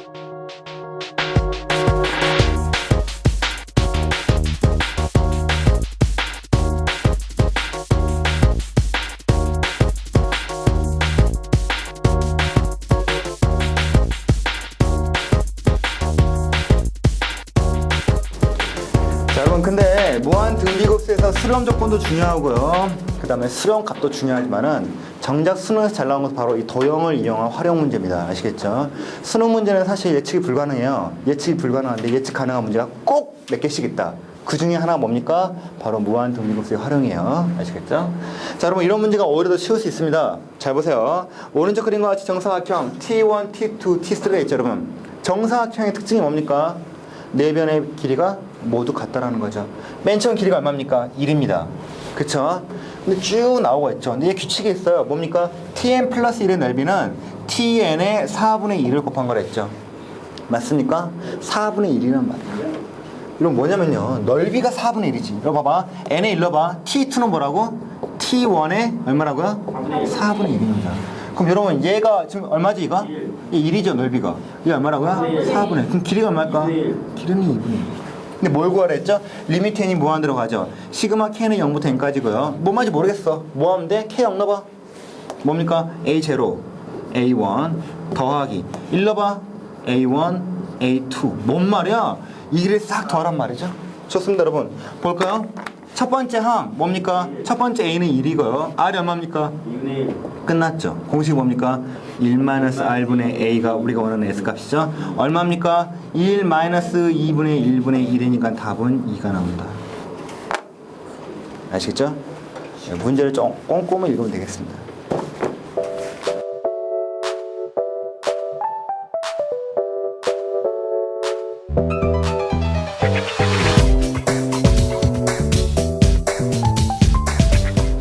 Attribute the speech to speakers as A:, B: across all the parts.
A: 자, 여러분, 근데 무한 등비급수에서 수렴 조건도 중요하고요. 그 다음에 수렴 값도 중요하지만은 정작 수능에서 잘 나온 것은 바로 이 도형을 이용한 활용 문제입니다. 아시겠죠? 수능 문제는 사실 예측이 불가능해요. 예측이 불가능한데 예측 가능한 문제가 꼭 몇 개씩 있다. 그 중에 하나가 뭡니까? 바로 무한 등비급수의 활용이에요. 아시겠죠? 자, 여러분, 이런 문제가 오히려 더 쉬울 수 있습니다. 잘 보세요. 오른쪽 그림과 같이 정사각형 T1, T2, T3가 있죠, 여러분. 정사각형의 특징이 뭡니까? 네 변의 길이가 모두 같다라는 거죠. 맨 처음 길이가 얼마입니까? 1입니다. 그쵸? 근데 쭉 나오고 있죠. 근데 얘 규칙이 있어요. 뭡니까? tn 플러스 1의 넓이는 tn의 4분의 1을 곱한 거랬죠. 맞습니까? 4분의 1이란 말이에요. 이건 뭐냐면요. 넓이가 4분의 1이지. 이거 봐봐. n에 일러봐. t2는 뭐라고? t1의 얼마라고요? 4분의 1입니다. 그럼 여러분, 얘가 지금 얼마지, 이거? 1이죠, 넓이가. 이게 얼마라고요? 4분의 1. 그럼 길이가 얼마일까? 길이는 2분의 1. 근데 뭘 구하라 했죠? 리미트 n이 무한대로 가죠. 시그마 k는 0부터 n까지고요. 뭔 말인지 모르겠어. 뭐 하면 돼? k 0 넣어봐. 뭡니까? a0, a1 더하기 1 넣어봐. a1, a2. 뭔 말이야? 이 길이를 싹 더하란 말이죠. 좋습니다, 여러분. 볼까요? 첫 번째 항 뭡니까? 첫 번째 a는 1이고요. r이 얼마입니까?
B: 2분의 1.
A: 끝났죠. 공식이 뭡니까? 1-r분의 a가 우리가 원하는 s값이죠. 얼마입니까? 1-2분의 1분의 1이니까 답은 2가 나온다. 아시겠죠? 문제를 좀 꼼꼼히 읽으면 되겠습니다.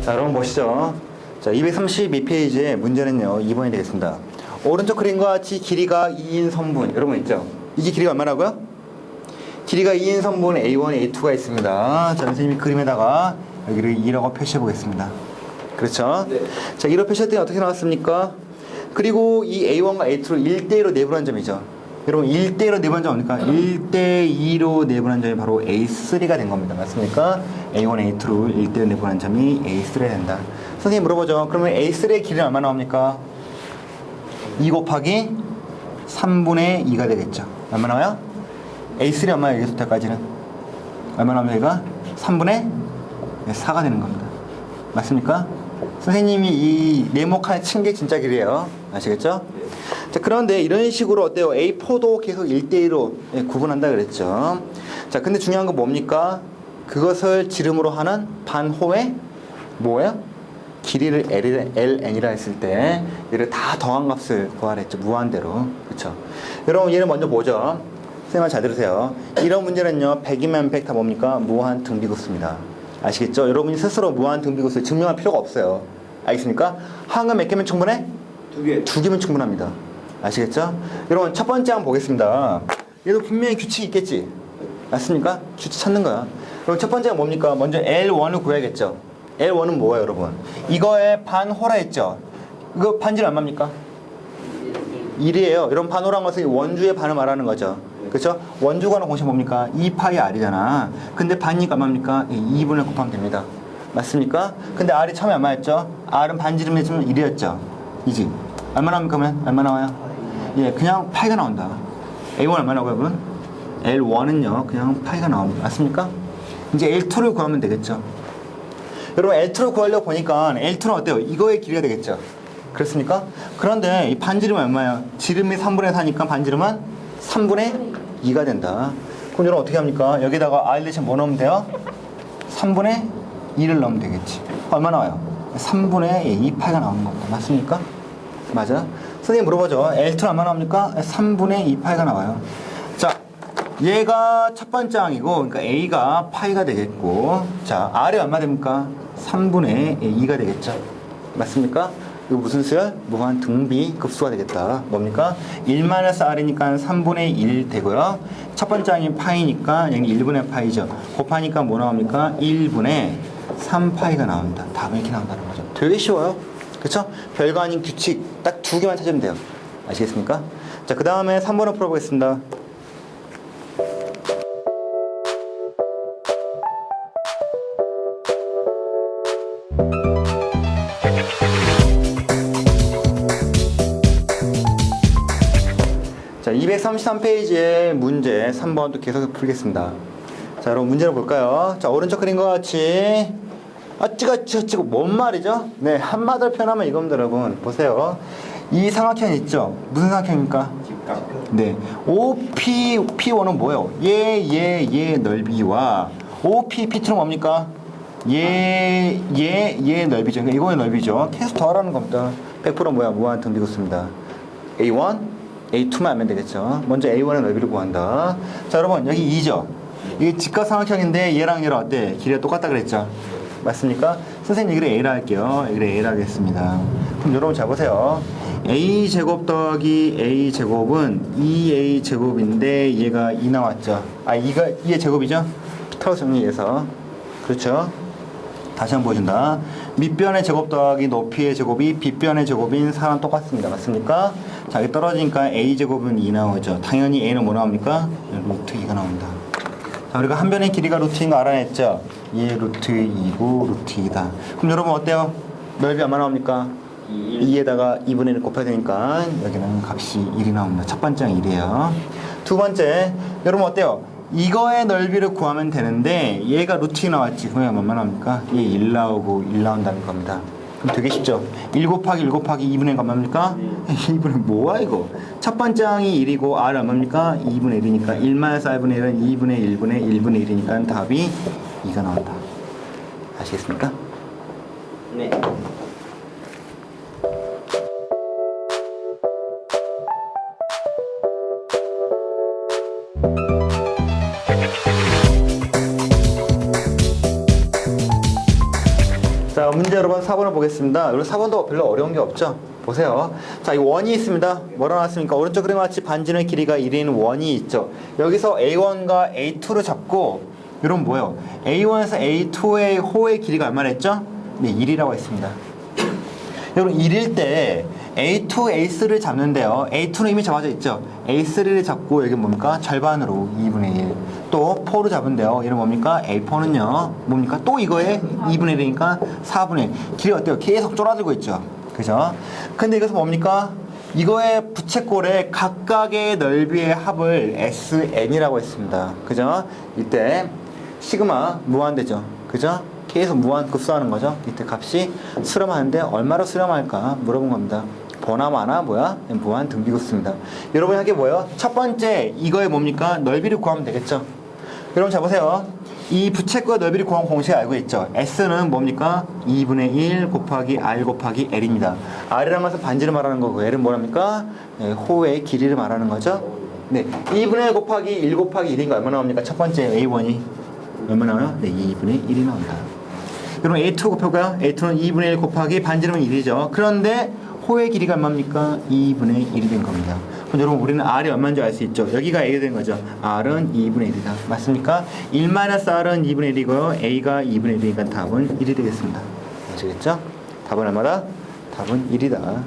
A: 자, 여러분 보시죠. 자, 232페이지의 문제는요, 2번이 되겠습니다. 오른쪽 그림과 같이 길이가 2인 선분, 여러분 있죠? 이게 길이가 얼마라고요? 길이가 2인 선분 A1, A2가 있습니다. 자, 선생님이 그림에다가 여기를 2라고 표시해 보겠습니다. 그렇죠?
B: 네.
A: 자, 2로 표시했더니 어떻게 나왔습니까? 그리고 이 A1과 A2를 1대2로 내분한 점이죠. 여러분, 1대2로 내분한 점 뭡니까? 1대2로 내분한 점이 바로 A3가 된 겁니다. 맞습니까? A1, A2를 1대1로 내분한 점이 A3가 된다. 선생님 물어보죠. 그러면 A3의 길이는 얼마 나옵니까? 2 곱하기 3분의 2가 되겠죠. 얼마 나와요? A3 얼마예요? 여기서 때까지는? 얼마 나옵니까? 얘가? 3분의 4가 되는 겁니다. 맞습니까? 선생님이 이 네모칸에 친 게 진짜 길이에요. 아시겠죠? 자, 그런데 이런 식으로 어때요? A4도 계속 1대1로 구분한다 그랬죠. 자, 근데 중요한 건 뭡니까? 그것을 지름으로 하는 반호의 뭐예요? 길이를 ln이라 했을 때 얘를 다 더한 값을 구하라 했죠. 무한대로. 그렇죠? 여러분, 얘를 먼저 보죠. 선생님 잘 들으세요. 이런 문제는요, 100이면 100 다 뭡니까? 무한 등비급수입니다. 아시겠죠? 여러분이 스스로 무한 등비급수를 증명할 필요가 없어요. 알겠습니까? 항은 몇 개면 충분해?
B: 2개.
A: 2개면 충분합니다. 아시겠죠? 여러분, 첫 번째 한번 보겠습니다. 얘도 분명히 규칙이 있겠지? 맞습니까? 규칙 찾는 거야. 그럼 첫 번째가 뭡니까? 먼저 L1을 구해야겠죠? L1은 뭐예요, 여러분? 이거의 반호라 했죠? 이거 반지름 얼마입니까? 1이에요. 이런 반호란 것은 원주의 반을 말하는 거죠. 그렇죠? 원주가는 공식 뭡니까? 2파이 R이잖아. 근데 반이니까 얼마입니까? 2분을 곱하면 됩니다. 맞습니까? 근데 R이 처음에 얼마였죠? R은 반지름이 좀 1이었죠? 이지? 얼마 나옵니까, 그러면? 얼마 나와요? 예, 그냥 파이가 나온다. A1 얼마 나오고요, 여러분? L1은요, 그냥 파이가 나옵니다. 맞습니까? 이제 L2를 구하면 되겠죠? 여러분, L2를 구하려고 보니까 L2는 어때요? 이거의 길이가 되겠죠? 그렇습니까? 그런데 이 반지름은 얼마예요? 지름이 3분의 4니까 반지름은 3분의 2가 된다. 그럼 여러분 어떻게 합니까? 여기다가 R 대신 뭐 넣으면 돼요? 3분의 2를 넣으면 되겠지. 얼마 나와요? 3분의 2파이가 나오는 겁니다. 맞습니까? 맞아? 선생님 물어보죠. L2는 얼마 나옵니까? 3분의 2파이가 나와요. 자, 얘가 첫 번째 항이고, 그러니까 A가 파이가 되겠고, 자, R이 얼마 됩니까? 3분의 2가 되겠죠. 맞습니까? 이거 무슨 수야? 무한 등비 급수가 되겠다. 뭡니까? 1-R이니까 3분의 1 되고요. 첫 번째 항이 파이니까 여기 1분의 파이죠. 곱하니까 뭐 나옵니까? 1분의 3파이가 나온다. 답은 이렇게 나온다는 거죠. 되게 쉬워요. 그쵸? 별거 아닌 규칙 딱 2개만 찾으면 돼요. 아시겠습니까? 자, 그 다음에 3번을 풀어보겠습니다. 자, 233페이지의 문제 3번 또 계속 풀겠습니다. 자, 여러분 문제를 볼까요? 자, 오른쪽 그린 것 같이 어찌고 뭔 말이죠? 네, 한마디로 표현하면 이겁니다, 여러분. 보세요. 이 삼각형 있죠? 무슨 삼각형입니까? 네, P1은 뭐예요? 얘 넓이와 P2는 뭡니까? 얘 넓이죠. 그러니까 이거의 넓이죠. 계속 더하라는 겁니다. 100% 뭐야? 무한 등비급수입니다. A1, A2만 하면 되겠죠. 먼저 A1의 넓이를 구한다. 자, 여러분 여기 2죠. 이게 직각삼각형인데 얘랑 어때? 길이가 똑같다 그랬죠. 맞습니까? 선생님 여기를 A라 할게요. 여기를 A라 하겠습니다. 그럼 여러분 잘 보세요. A제곱 더하기 A제곱은 2A제곱인데 얘가 2 나왔죠. 아, 2의 제곱이죠? 털어 정리해서. 그렇죠? 다시 한번 보여준다. 밑변의 제곱 더하기 높이의 제곱이 빗변의 제곱인 4랑 똑같습니다. 맞습니까? 자, 여기 떨어지니까 A제곱은 2 나오죠. 당연히 A는 뭐 나옵니까? 루트 2가 나옵니다. 자, 우리가 한 변의 길이가 루트 2인 거 알아냈죠? 얘 루트 2고 루트 2다. 그럼 여러분 어때요? 넓이 얼마 나옵니까? 2에다가 2분의 1 곱해야 되니까 여기는 값이 1이 나옵니다. 첫 번째는 1이에요. 두 번째, 여러분 어때요? 이거의 넓이를 구하면 되는데 얘가 루트 2 나왔지. 그러면 얼마 나옵니까? 얘 1 나오고 1 나온다는 겁니다. 그럼 되게 쉽죠? 1 곱하기 1 곱하기 2분의 1가 얼마입니까? 2분의 뭐야 이거? 첫 번째 항이 1이고 R은 얼마입니까? 2분의 1이니까 1-4분의 1은 2분의 1분의 1분의 1이니까 답이 2가 나온다. 아시겠습니까?
B: 네.
A: 자, 문제 여러분 4번을 보겠습니다. 여러분 4번도 별로 어려운 게 없죠? 보세요. 자, 이 원이 있습니다. 뭐라 나왔습니까? 오른쪽 그림 같이 반지름의 길이가 1인 원이 있죠. 여기서 A1과 A2를 잡고 이런 뭐예요? A1에서 A2의 호의 길이가 얼마나 했죠? 네, 1이라고 했습니다. 여러분 1일 때 A2, A3를 잡는데요. A2는 이미 잡아져 있죠. A3를 잡고 여기 뭡니까? 절반으로 2분의 1. 또 4를 잡은데요. 얘는 뭡니까? A4는요. 뭡니까? 또 이거에 2분의 1이니까 4분의 1. 길이 어때요? 계속 쫄아들고 있죠. 그죠? 근데 이것은 뭡니까? 이거의 부채꼴의 각각의 넓이의 합을 SN이라고 했습니다. 그죠? 이때 시그마 무한대죠. 그죠? 계속 무한 급수하는 거죠. 이때 값이 수렴하는데 얼마로 수렴할까 물어본 겁니다. 보나 마나 뭐야? 무한 등비급수입니다. 여러분 하게 뭐예요? 첫 번째 이거의 뭡니까? 넓이를 구하면 되겠죠. 여러분 자 보세요. 이 부채꼴 넓이를 구하는 공식 알고 있죠. S는 뭡니까? 2분의 1 곱하기 R 곱하기 L입니다. R이라는 것은 반지를 말하는 거고 L은 뭐랍니까? 네, 호의 길이를 말하는 거죠. 네, 2분의 1 곱하기 1 곱하기 1인가 얼마 나옵니까? 첫 번째 A1이 얼마 나와요? 네, 2분의 1이 나온다. 그럼 A2 곱해볼까요? A2는 2분의 1 곱하기 반지름은 1이죠. 그런데 호의 길이가 얼마입니까? 2분의 1이 된 겁니다. 그럼 여러분 우리는 R이 얼마인지 알 수 있죠. 여기가 A가 된 거죠. R은 2분의 1이다. 맞습니까? 1-R은 2분의 1이고요. A가 2분의 1이니까 답은 1이 되겠습니다. 아시겠죠? 답은 얼마다? 답은 1이다.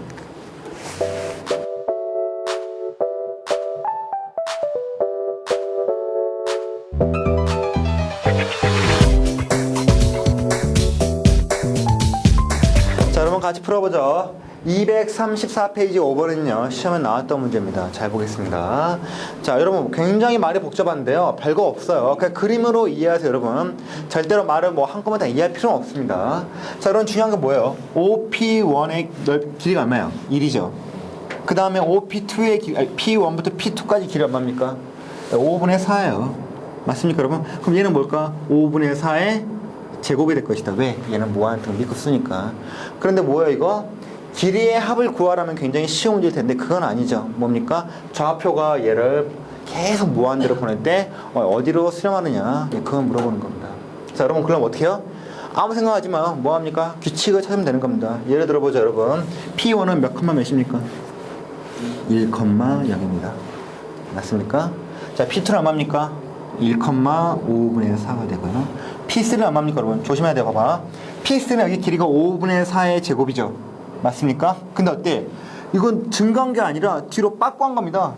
A: 자, 여러분 같이 풀어보죠. 234페이지 5번은요 시험에 나왔던 문제입니다. 잘 보겠습니다. 자, 여러분 굉장히 말이 복잡한데요 별거 없어요. 그냥 그림으로 이해하세요. 여러분 절대로 말을 뭐 한꺼번에 다 이해할 필요는 없습니다. 자, 여러분 중요한 건 뭐예요? OP1의 길이가 얼마예요? 1이죠. 그 다음에 OP2의 P1부터 P2까지 길이 얼마입니까? 5분의 4예요. 맞습니까 여러분? 그럼 얘는 뭘까? 5분의 4의 제곱이 될 것이다. 왜? 얘는 무한 등비급수니까. 그런데 뭐예요 이거? 길이의 합을 구하라면 굉장히 쉬운 문제일 텐데 그건 아니죠. 뭡니까? 좌표가 얘를 계속 무한대로 보낼 때 어디로 수렴하느냐, 그건 물어보는 겁니다. 자, 여러분 그럼 어떻게 해요? 아무 생각하지 마. 뭐합니까? 규칙을 찾으면 되는 겁니다. 예를 들어보죠 여러분. P1은 몇 컴마 몇입니까? 1,0입니다. 맞습니까? 자, P2는 얼마입니까? 1,5분의 4가 되고요. P3는 얼마입니까 여러분? 조심해야 돼요. 봐봐. P3는 여기 길이가 5분의 4의 제곱이죠. 맞습니까? 근데 어때? 이건 증가한 게 아니라 뒤로 빠꾸 한 겁니다.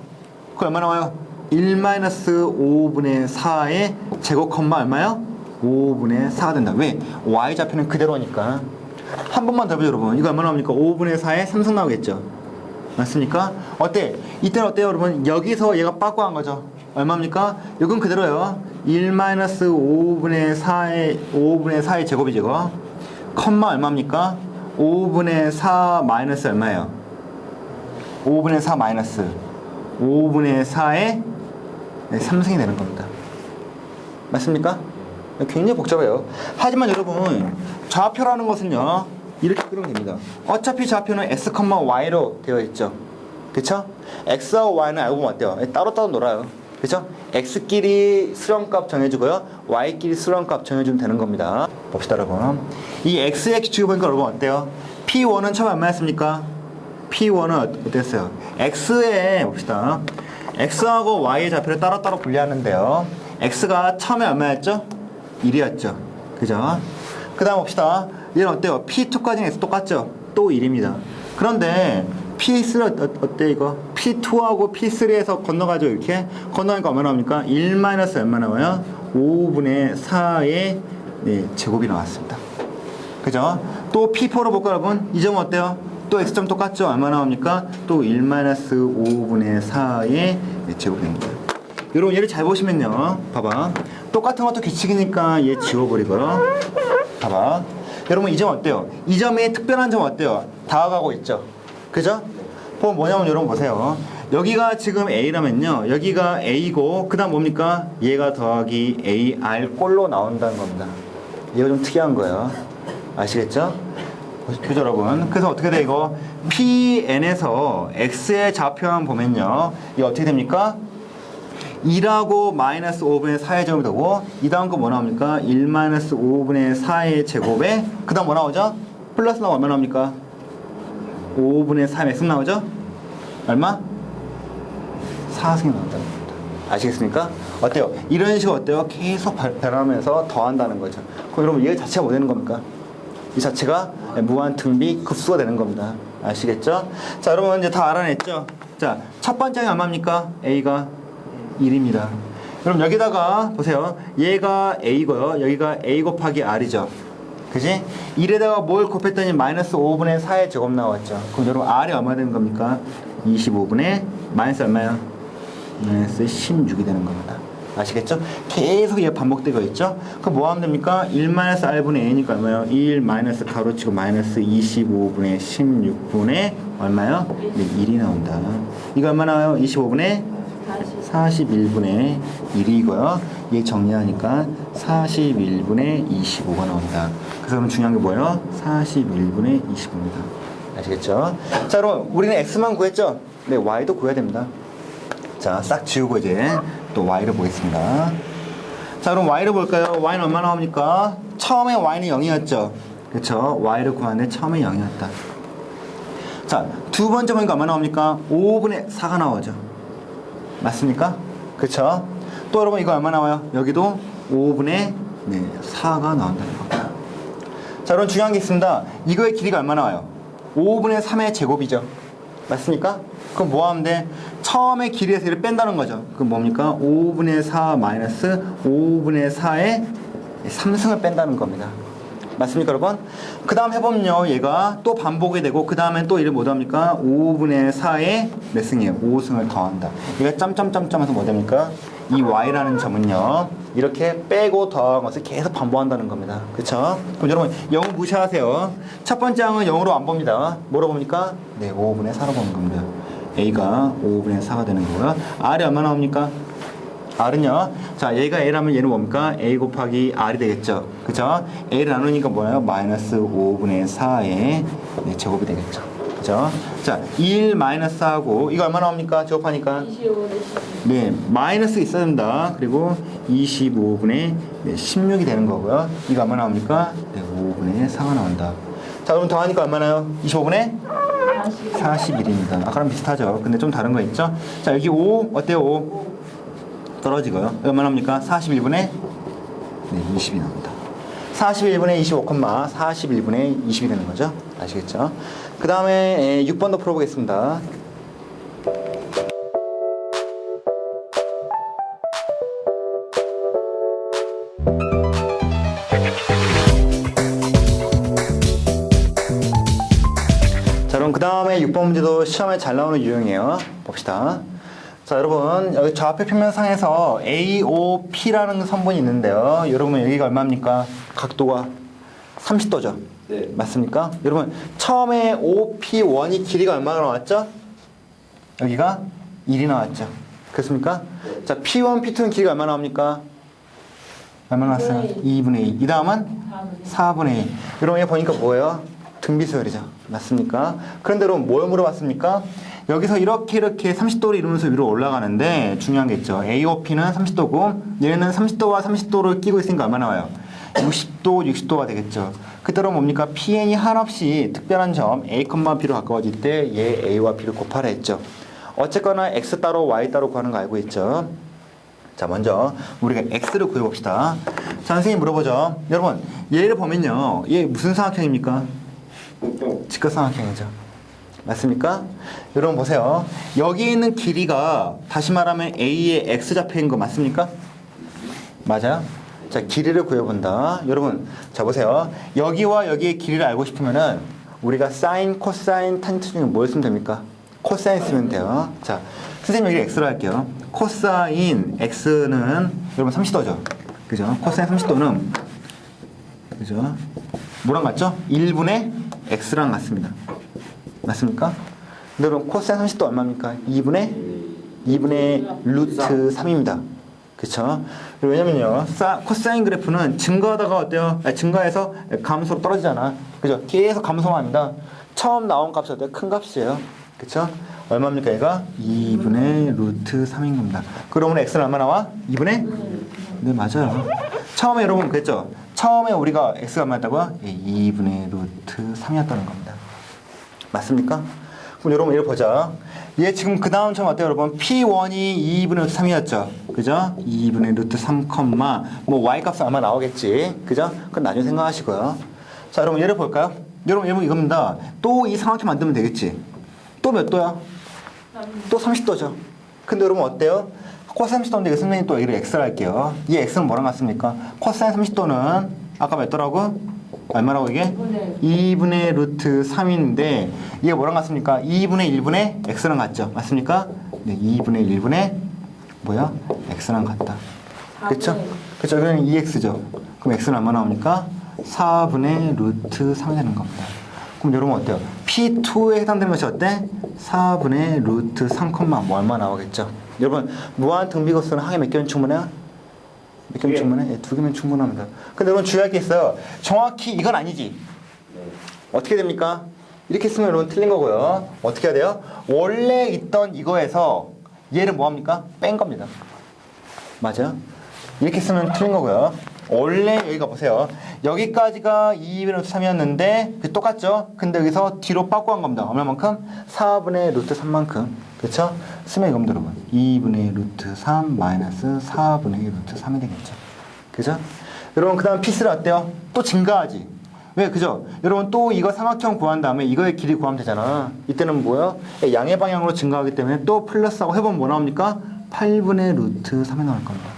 A: 그거 얼마 나와요? 1-5분의 4의 제곱 컴마 얼마요? 5분의 4가 된다. 왜? y좌표는 그대로니까. 한 번만 더 보죠, 여러분. 이거 얼마 나옵니까? 5분의 4에 3승 나오겠죠. 맞습니까? 어때? 이때는 어때요, 여러분? 여기서 얘가 빠꾸 한 거죠. 얼마입니까? 이건 그대로요. 1-5분의 4의 제곱이죠, 이거. 컴마 얼마입니까? 5분의 4 마이너스 얼마예요? 5분의 4 마이너스 5분의 4의 3승이 되는 겁니다. 맞습니까? 굉장히 복잡해요. 하지만 여러분, 좌표라는 것은요, 이렇게 끄면 됩니다. 어차피 좌표는 x, y로 되어 있죠. 그쵸? x와 y는 알고 보면 어때요? 따로따로 놀아요. 그쵸? x끼리 수렴값 정해주고요, y끼리 수렴값 정해주면 되는 겁니다. 봅시다, 여러분. 이 x의 규칙을 보니까 여러분 어때요? p1은 처음에 얼마였습니까? p1은 어땠어요? x에 봅시다. x하고 y의 좌표를 따로따로 분리하는데요, x가 처음에 얼마였죠? 1이었죠. 그죠? 그 다음 봅시다. 얘는 어때요? p2까지는 x 똑같죠? 또 1입니다. 그런데 p3 어때 이거? p2하고 p3에서 건너가죠. 이렇게 건너니까 얼마 나옵니까? 1 마이너스 얼마 나와요? 5분의 4의 제곱이 나왔습니다. 그죠? 또 p4로 볼까 여러분? 이 점은 어때요? 또 x점 똑같죠? 얼마 나옵니까? 또 1 마이너스 5분의 4의 제곱이 됩니다. 여러분 얘를 잘 보시면요, 봐봐. 똑같은 것도 규칙이니까 얘 지워버리고요. 봐봐. 여러분 이 점 어때요? 이 점이 특별한 점 어때요? 다가가고 있죠. 그죠? 그럼 뭐냐면 여러분 보세요. 여기가 지금 A라면요, 여기가 A고 그 다음 뭡니까? 얘가 더하기 AR 꼴로 나온다는 겁니다. 얘가 좀 특이한 거예요. 아시겠죠? 그죠 여러분? 그래서 어떻게 돼 이거? PN에서 X의 좌표만 보면요, 이게 어떻게 됩니까? 2하고 마이너스 5분의 4의 제곱이 되고, 이 다음 거 뭐 나옵니까? 1 마이너스 5분의 4의 제곱에 그 다음 뭐 나오죠? 플러스 나오면 얼마 나옵니까? 5분의 3의 승 나오죠? 얼마? 4승이 나온다는 겁니다. 아시겠습니까? 어때요? 이런 식으로 어때요? 계속 변하면서 더한다는 거죠. 그럼 여러분 얘 자체가 뭐 되는 겁니까? 이 자체가 무한 등비 급수가 되는 겁니다. 아시겠죠? 자, 여러분 이제 다 알아냈죠? 자, 첫 번째가 얼마입니까? A가 1입니다. 그럼 여기다가 보세요. 얘가 A고요. 여기가 A 곱하기 R이죠. 그지? 1에다가 뭘 곱했더니 마이너스 5분의 4의 제곱 나왔죠. 그럼 여러분 R이 얼마 되는 겁니까? 25분의 마이너스 얼마요? 마이너스 16이 되는 겁니다. 아시겠죠? 계속 얘 반복되고 있죠? 그럼 뭐 하면 됩니까? 1 마이너스 R분의 A니까 얼마요? 1 마이너스 가로치고 마이너스 25분의 16분의 얼마요? 네, 1이 나온다. 이거 얼마 나와요? 25분의 41분의 1이고요. 얘 정리하니까 41분의 25가 나온다. 그래서 그럼 중요한 게 뭐예요? 41분의 25입니다. 아시겠죠? 자, 그럼 우리는 x만 구했죠? 네, y도 구해야 됩니다. 자, 싹 지우고 이제 또 y를 보겠습니다. 자, 그럼 y를 볼까요? y는 얼마 나옵니까? 처음에 y는 0이었죠? 그렇죠? y를 구하는데 처음에 0이었다. 자, 두 번째 보니까 얼마 나옵니까? 5분의 4가 나오죠. 맞습니까? 그쵸? 또 여러분 이거 얼마 나와요? 여기도 5분의 4가 나온다는 겁니다. 자, 여러분 중요한 게 있습니다. 이거의 길이가 얼마 나와요? 5분의 3의 제곱이죠. 맞습니까? 그럼 뭐 하면 돼? 처음에 길이에서 얘를 뺀다는 거죠. 그럼 뭡니까? 5분의 4 마이너스 5분의 4의 3승을 뺀다는 겁니다. 맞습니까, 여러분? 그 다음 해보면요, 얘가 또 반복이 되고, 그 다음엔 또 이를 뭐 합니까? 5분의 4에 몇 승이에요? 5승을 더한다. 얘가 점점점점 해서 뭐 됩니까? 이 y라는 점은요, 이렇게 빼고 더한 것을 계속 반복한다는 겁니다. 그쵸? 그럼 여러분, 0 무시하세요. 첫 번째 항은 0으로 안 봅니다. 뭐로 봅니까? 네, 5분의 4로 보는 겁니다. A가 5분의 4가 되는 거고요. R이 얼마 나옵니까? R은요, 자, 얘가 A라면 얘는 뭡니까? A 곱하기 R이 되겠죠. 그죠? A를 나누니까 뭐예요? 마이너스 5분의 4의 제곱이 되겠죠. 그죠? 자, 1 마이너스 하고, 이거 얼마 나옵니까? 제곱하니까?
B: 25분의 16.
A: 네, 마이너스 있어야 된다. 그리고 25분의 16이 되는 거고요. 이거 얼마 나옵니까? 네, 5분의 4가 나온다. 자, 그럼 더하니까 얼마나요? 25분의? 41입니다. 아까랑 비슷하죠? 근데 좀 다른 거 있죠? 자, 여기 5, 어때요? 5? 떨어지고요. 얼마 나옵니까? 41분의? 네, 20이 나옵니다. 41분의 25, 41분의 20이 되는 거죠. 아시겠죠? 그 다음에 6번도 풀어보겠습니다. 자, 그럼 그 다음에 6번 문제도 시험에 잘 나오는 유형이에요. 봅시다. 자, 여러분 여기 좌표 평면상에서 AOP라는 선분이 있는데요. 여러분 여기가 얼마입니까? 각도가 30도죠.
B: 네.
A: 맞습니까? 여러분 처음에 OP1이 길이가 얼마나 나왔죠? 여기가 1이 나왔죠. 그렇습니까?
B: 네.
A: 자, P1, P2는 길이가 얼마나 나옵니까? 얼마나 나왔어요? 2분의 2. 이 다음은 4분의 2. 여러분 여기 보니까 뭐예요? 등비수열이죠. 맞습니까? 그런데 여러분 뭘 물어봤습니까? 여기서 이렇게 30도를 이루면서 위로 올라가는데 중요한 게 있죠. AOP는 30도고 얘는 30도와 30도를 끼고 있으니까 얼마 나와요? 60도, 60도가 되겠죠. 그때로 뭡니까? PN이 한없이 특별한 점 A, B로 가까워질 때 얘 A와 B를 곱하라 했죠. 어쨌거나 X 따로 Y 따로 구하는 거 알고 있죠. 자, 먼저 우리가 X를 구해봅시다. 자, 선생님 물어보죠. 여러분 얘를 보면요. 얘 무슨 삼각형입니까? 직각삼각형이죠. 맞습니까? 여러분 보세요. 여기 있는 길이가 다시 말하면 A의 X좌표인 거 맞습니까? 맞아요? 자, 길이를 구해본다. 여러분, 자 보세요. 여기와 여기의 길이를 알고 싶으면은 우리가 사인, 코사인, 탄젠트 중에 뭘 쓰면 됩니까? 코사인 쓰면 돼요. 자, 선생님 여기 X로 할게요. 코사인 X는 여러분 30도죠. 그죠? 코사인 30도는 그죠? 뭐랑 같죠? 1분의 X랑 같습니다. 맞습니까? 근데 여러분 코사인 30도 얼마입니까? 2분의 루트 3입니다. 그쵸? 왜냐면요, 코사인 그래프는 증가하다가 어때요? 증가해서 감소로 떨어지잖아. 그죠? 계속 감소만 합니다. 처음 나온 값이 어때요? 큰 값이에요. 그쵸? 얼마입니까? 얘가 2분의 루트 3인 겁니다. 그러면 x는 얼마 나와? 2분의? 네, 맞아요. 처음에 여러분 그랬죠? 처음에 우리가 x가 얼마였다고요? 2분의 루트 3이었다는 겁니다. 맞습니까? 그럼 여러분 이걸 보자. 얘 지금 그 다음 처음 어때요 여러분? P1이 2분의 루트 3이었죠. 그죠? 2분의 루트 3, 뭐 y값은 아마 나오겠지. 그죠? 그건 나중에 생각하시고요. 자, 여러분 얘를 볼까요? 여러분 이겁니다. 또 이 삼각형 만들면 되겠지. 또 몇 도야? 또 30도죠. 근데 여러분 어때요? 코사인 30도인데 선생님 또 여기를 x를 할게요. 이 x는 뭐랑 같습니까? 코사인 30도는 아까 몇 도라고? 얼마라고 이게? 2분의 루트 3인데 이게 뭐랑 같습니까? 2분의 1분의 x랑 같죠? 맞습니까? 네, 2분의 1분의 뭐야? x랑 같다. 그쵸? 그쵸? 그러면 2x죠. 그럼 x는 얼마 나옵니까? 4분의 루트 3이 되는 겁니다. 그럼 여러분 어때요? P2에 해당되는 것이 어때? 4분의 루트 3, 뭐 얼마 나오겠죠? 여러분 무한 등비급수는 항에 몇 개면 충분해요? 몇 개면 충분해? 네, 2개면 충분합니다. 근데 여러분 주의할 게 있어요. 정확히 이건 아니지. 어떻게 됩니까? 이렇게 쓰면 여러분 틀린 거고요. 어떻게 해야 돼요? 원래 있던 이거에서 얘를 뭐 합니까? 뺀 겁니다. 맞아요? 이렇게 쓰면 틀린 거고요. 원래 여기가 보세요. 여기까지가 2분의 루트 3이었는데 똑같죠? 근데 여기서 뒤로 빠꾸 한 겁니다. 얼마만큼? 4분의 루트 3만큼. 그렇죠? 쓰면 이겁니다, 여러분. 2분의 루트 3 마이너스 4분의 루트 3이 되겠죠. 그죠? 여러분 그 다음 피스는 어때요? 또 증가하지. 왜? 그죠? 여러분 또 이거 삼각형 구한 다음에 이거의 길이 구하면 되잖아. 이때는 뭐예요? 양의 방향으로 증가하기 때문에 또 플러스하고 해보면 뭐 나옵니까? 8분의 루트 3이 나올 겁니다.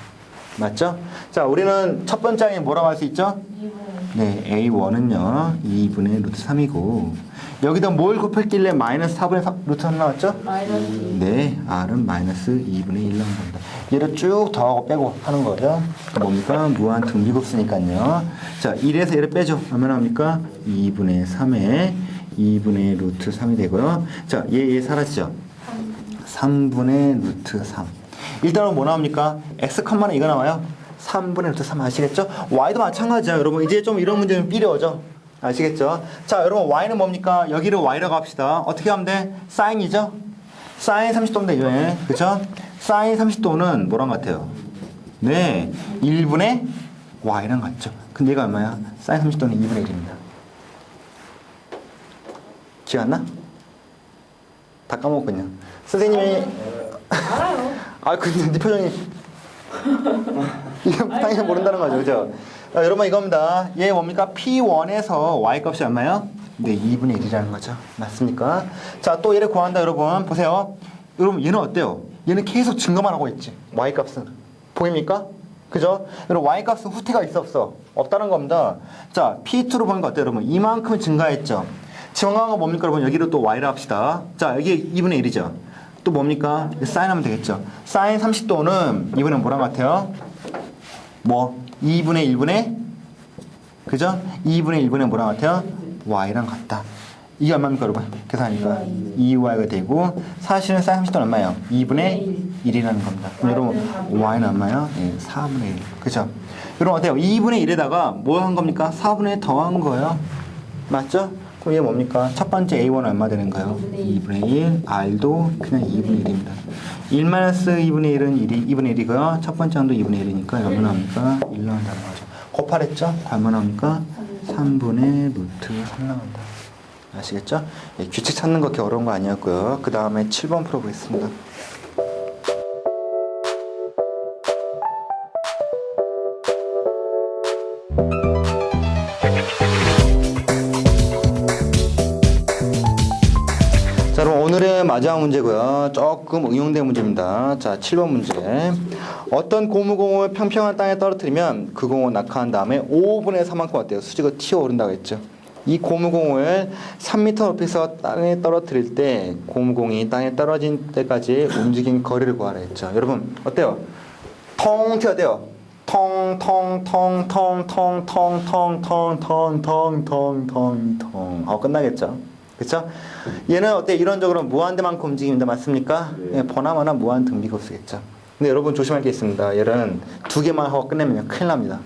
A: 맞죠? 자, 우리는 첫 번째 항이 뭐라고 할 수 있죠? 네, A1은요 2분의 루트 3이고 여기다 뭘 곱했길래 마이너스 4분의 루트 3 나왔죠?
C: 마이너스.
A: 네, R은 마이너스 2분의 1 나온 겁니다. 얘를 쭉 더하고 빼고 하는 거죠. 뭡니까? 무한 등비급수니까요. 자, 1에서 얘를 빼죠. 얼마 나옵니까? 2분의 3에 2분의 루트 3이 되고요. 자, 얘 사라지죠? 3분의 루트 3. 일단은 뭐 나옵니까? x, 는 이거 나와요. 3분의 루트 3 아시겠죠? y도 마찬가지야. 여러분 이제 좀 이런 문제는 삐려오죠? 아시겠죠? 자, 여러분 y는 뭡니까? 여기를 y라고 합시다. 어떻게 하면 돼? 사인이죠? 사인 30도인데 이거에 그쵸? 사인 30도는 뭐랑 같아요? 네, 1분의 y랑 같죠? 근데 얘가 얼마야? 사인 30도는 2분의 1입니다. 기억 안 나? 다 까먹었군요. 선생님이
C: 알아요.
A: 아, 근데 네 표정이 이거 당연히 모른다는 거죠, 그죠? 자, 여러분 이겁니다. 얘 뭡니까? P1에서 y 값이 얼마요? 네, 2분의 1이라는 거죠. 맞습니까? 자, 또 얘를 구한다, 여러분. 보세요. 여러분, 얘는 어때요? 얘는 계속 증가만 하고 있지. y 값은. 보입니까? 그죠? 여러분, y 값은 후퇴가 있어, 없어? 없다는 겁니다. 자, P2로 보는 거 어때요, 여러분? 이만큼 증가했죠. 증가한 거 뭡니까, 여러분? 여기를 또 y라 합시다. 자, 여기 2분의 1이죠. 또 뭡니까? 사인 하면 되겠죠. 사인 30도는 이번엔 뭐랑 같아요? 뭐? 2분의 1분의 그죠? 2분의 1분의 뭐랑 같아요? y랑 같다. 이게 얼마입니까, 여러분? 계산하니까 2y가 되고 사실은 사인 30도는 얼마예요? 2분의 1이라는 겁니다. 그럼 여러분 y는 얼마예요? 네, 4분의 1. 그죠? 여러분 어때요? 2분의 1에다가 뭐 한 겁니까? 4분의 1 더한 거예요. 맞죠? 그럼 이게 뭡니까? 첫 번째 a1은 얼마 되는 거예요? 2분의 1. r도 그냥 2분의 1입니다. 1-2분의 1은 2분의 1이고요. 첫 번째 항도 2분의 1이니까 얼마 나옵니까? 1 나온다는 거죠. 곱하랬죠? 얼마 나옵니까? 3분의 루트 3 나온다. 아시겠죠? 예, 규칙 찾는 거 그렇게 어려운 거 아니었고요. 그 다음에 7번 풀어보겠습니다. 자, 그럼 오늘의 마지막 문제고요. 조금 응용된 문제입니다. 자, 7번 문제. 어떤 고무공을 평평한 땅에 떨어뜨리면 그 공을 낙하한 다음에 5분의 3만큼 어때요? 수직으로 튀어오른다고 했죠. 이 고무공을 3m 높이에서 땅에 떨어뜨릴 때 고무공이 땅에 떨어진 때까지 움직인 거리를 구하라 했죠. 여러분 어때요? 통 튀어대요. 통 끝나겠죠. 그렇죠? 얘는 어때? 이론적으로 무한대만큼 움직입니다. 맞습니까? 예, 보나마나 무한 등비급수겠죠. 근데 여러분 조심할 게 있습니다. 얘는 두 개만 하고 끝내면 큰일 납니다.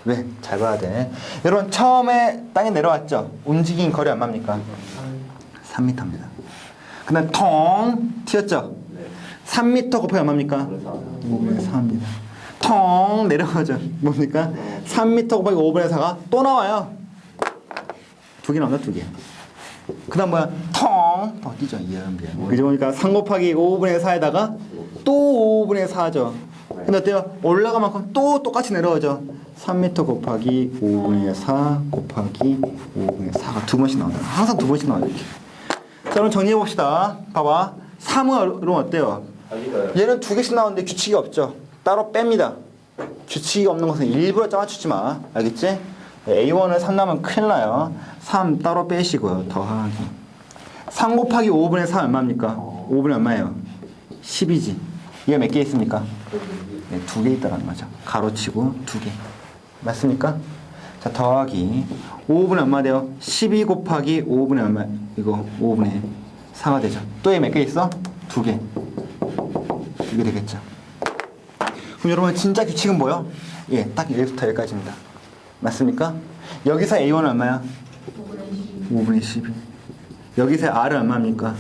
A: 왜? 잘 봐야 돼. 여러분 처음에 땅에 내려왔죠? 움직인 거리 얼마입니까? 3m입니다. 그 다음 통 튀었죠? 3m 곱하기 얼마입니까? 5분의 4입니다. 통 내려가죠. 뭡니까? 3m 곱하기 5분의 4가 또 나와요. 두 개 나온다, 두 개. 그 다음 뭐야? 통 뛰죠. 그죠? 그러니까 3 곱하기 5분의 4에다가 또 5분의 4죠. 근데 어때요? 올라간 만큼 또 똑같이 내려오죠. 3m 곱하기 5분의 4 곱하기 5분의 4가 두 번씩 나온다. 항상 두 번씩 나와요. 이렇게. 자, 그럼 정리해 봅시다. 봐봐. 3은 어때요? 얘는 두 개씩 나오는데 규칙이 없죠. 따로 뺍니다. 규칙이 없는 것은 일부러 짜맞추지 마. 알겠지? A1을 3 나면 큰일 나요. 3 따로 빼시고요. 더하기 3 곱하기 5분의 4 얼마입니까? 5분의 얼마예요? 10이지. 이게 몇 개 있습니까? 네, 2개 있다는 거죠. 가로치고 2개. 맞습니까? 자, 더하기 5분의 얼마 돼요? 12 곱하기 5분의 얼마? 이거 5분의 4가 되죠. 또 얘 몇 개 있어? 2개. 이게 되겠죠. 그럼 여러분 진짜 규칙은 뭐요? 예, 딱 1부터 10까지입니다. 맞습니까? 여기서 A1은 얼마야? 5분의 12. 여기서 R은 얼마입니까?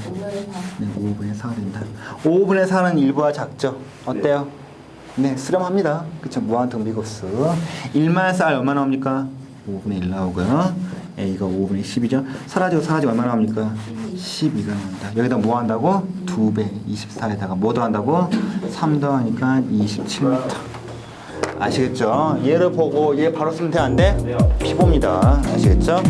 A: 네, 5분의 4가 된다. 5분의 4는 1보다 작죠? 어때요? 네, 수렴합니다. 그쵸? 무한 등비급수. 1-4 얼마 나옵니까? 5분의 1 나오고요. A가 5분의 10이죠. 사라지고 얼마 나옵니까? 12가 나온다. 여기다 뭐 한다고? 2배 24에다가 뭐 더한다고? 3 더하니까 27m. 아시겠죠? 얘를 보고 얘 바로 쓰면 돼, 안 돼? 피봅니다. 아시겠죠?